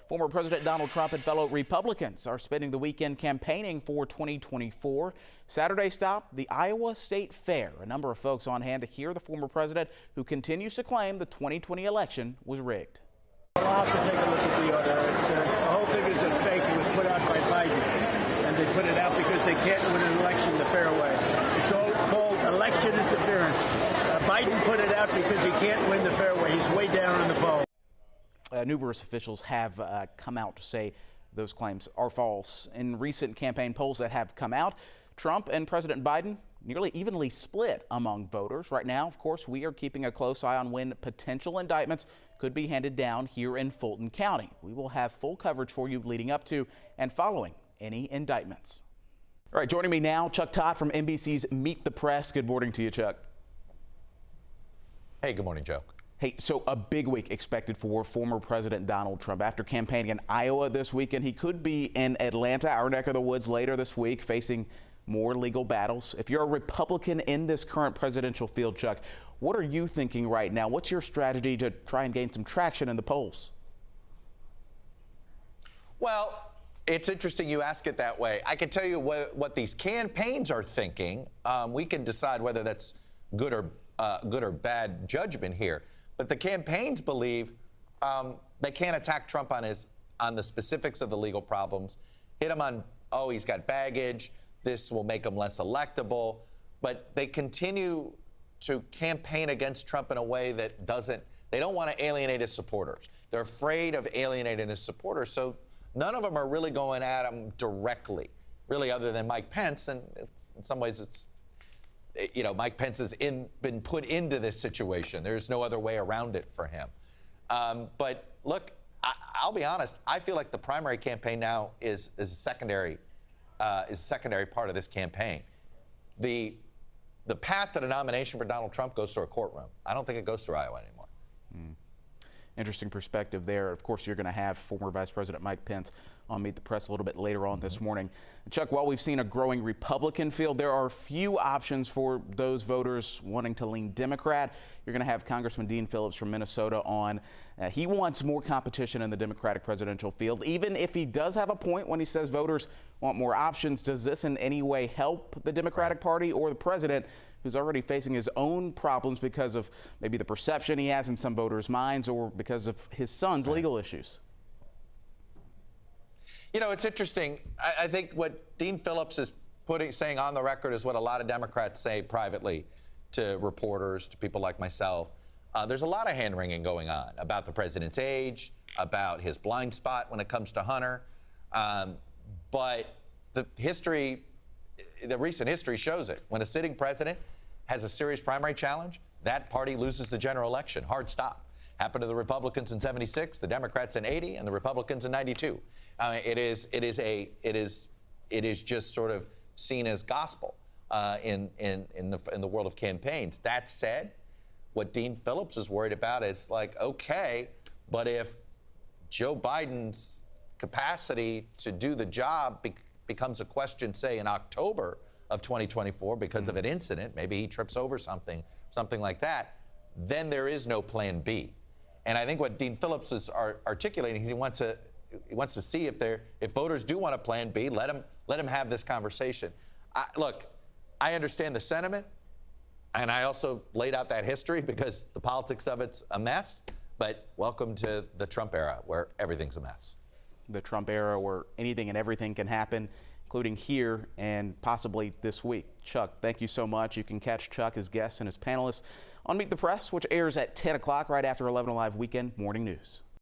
Former President Donald Trump and fellow Republicans are spending the weekend campaigning for 2024. Saturday stop, the Iowa State Fair. A number of folks on hand to hear the former president, who continues to claim the 2020 election was rigged. I'll have to take a look at the order. The whole thing is a fake. It was put out by Biden, and they put it out because they can't win an election the fair way. It's all called election interference. Biden put it out because he can't win the fair way. He's way down in the poll. Numerous officials have come out to say those claims are false. In recent campaign polls that have come out, Trump and President Biden nearly evenly split among voters. Right now, of course, we are keeping a close eye on when potential indictments could be handed down here in Fulton County. We will have full coverage for you leading up to and following any indictments. All right, joining me now, Chuck Todd from NBC's Meet the Press. Good morning to you, Chuck. Hey, good morning, Joe. Hey, so a big week expected for former President Donald Trump. After campaigning in Iowa this weekend, he could be in Atlanta, our neck of the woods, later this week, facing more legal battles. If you're a Republican in this current presidential field, Chuck, what are you thinking right now? What's your strategy to try and gain some traction in the polls? Well, it's interesting you ask it that way. I can tell you what these campaigns are thinking. We can decide whether that's good or bad judgment here. But the campaigns believe they can't attack Trump on the specifics of the legal problems, hit him on, oh, he's got baggage, this will make him less electable. But they continue to campaign against Trump in a way that they don't want to alienate his supporters. They're afraid of alienating his supporters. So none of them are really going at him directly, really, other than Mike Pence. And in some ways, Mike Pence has been put into this situation. There's no other way around it for him. But look, I'll be honest. I feel like the primary campaign now is a secondary part of this campaign. The path to the nomination for Donald Trump goes through a courtroom. I don't think it goes through Iowa anymore. Interesting perspective there. Of course, you're going to have former Vice President Mike Pence on Meet the Press a little bit later on this morning. Chuck, while we've seen a growing Republican field, there are few options for those voters wanting to lean Democrat. You're going to have Congressman Dean Phillips from Minnesota on. He wants more competition in the Democratic presidential field, even if he does have a point when he says voters want more options. Does this in any way help the Democratic Party or the president, who's already facing his own problems because of maybe the perception he has in some voters' minds or because of his son's legal issues? You know, it's interesting. I think what Dean Phillips is saying on the record is what a lot of Democrats say privately to reporters, to people like myself. There's a lot of hand-wringing going on about the president's age, about his blind spot when it comes to Hunter. But the recent history shows it. When a sitting president has a serious primary challenge, that party loses the general election. Hard stop. Happened to the Republicans in '76, the Democrats in '80, and the Republicans in '92. It is just sort of seen as gospel in the world of campaigns. That said, what Dean Phillips is worried about is like, okay, but if Joe Biden's capacity to do the job becomes a question, say, in October of 2024 because of an incident, maybe he trips over something like that, then there is no plan B. And I think what Dean Phillips is articulating is he wants to see if voters do want a plan B, let him have this conversation. Look, I understand the sentiment, and I also laid out that history because the politics of it's a mess. But welcome to the Trump era, where everything's a mess. The Trump era, where anything and everything can happen, including here and possibly this week. Chuck, thank you so much. You can catch Chuck, his guests, and his panelists on Meet the Press, which airs at 10 o'clock right after 11 Alive Weekend Morning News.